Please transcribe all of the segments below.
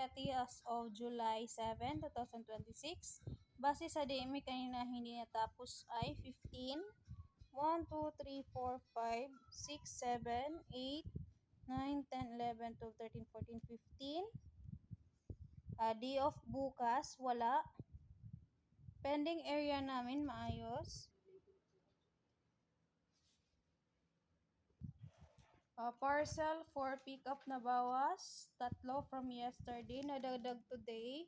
society as of July 7, 2026. Base sa DMI kanina hindi natapos ay 15, 1, 2, 3, 4, 5, 6, 7, 8, 9, 10, 11, 12, 13, 14, 15. Day off bukas, wala. Pending area namin, maayos. Parcel for pickup na bawas. 3 from yesterday, nadagdag today.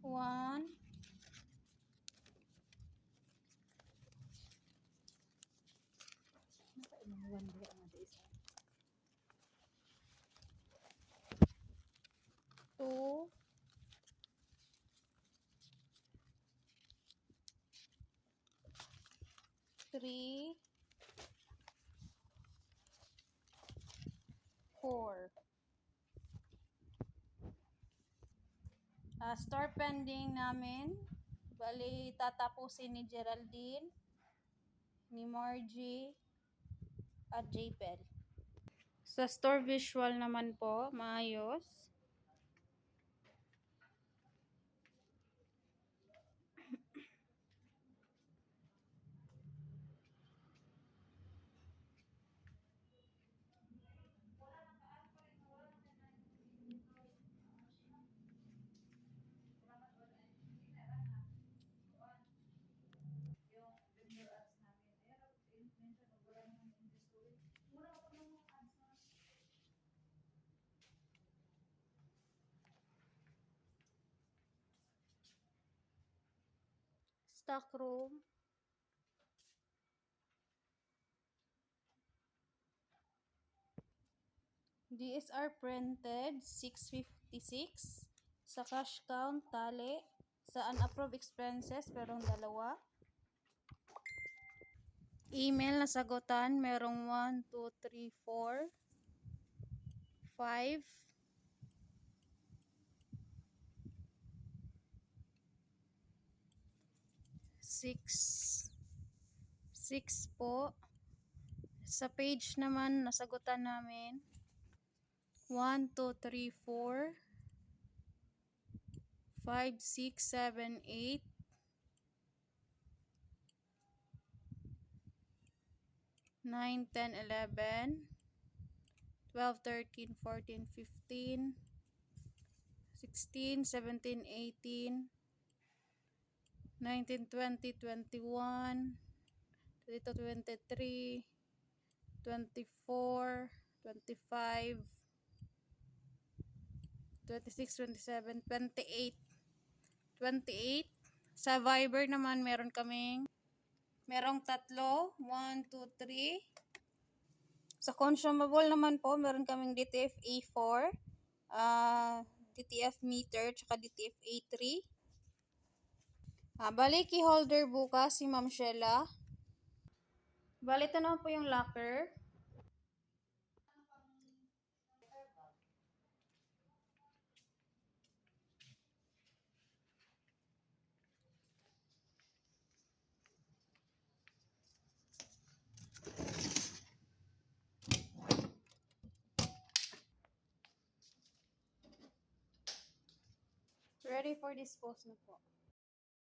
1, 2, 3, 4. Store pending namin. Bali, tatapusin ni Geraldine, ni Margie, at JPEL. Sa store visual naman po, maayos. Stock room. DSR printed 656. Sa cash count, tali. Sa unapproved expenses, merong 2. Email na sagutan, merong 1, 2, 3, 4, 5, 6 po. Sa page naman, nasagutan namin 1, 2, 3, 4, 5, 6, 7, 8, 9, 10, 11, 12, 13, 14, 15, 16, 17, 18, 19, 20, 21, 22, 23, 24, 25, 26, 27, 28. 28. Sa Viber naman merong 3. 1, 2, 3. Sa consumable naman po, meron kaming DTF A4, DTF meter, tsaka DTF A3. Bali, key holder bukas si Ma'am Sheila. Bali, ito naman po yung locker. Ready for dispose na po.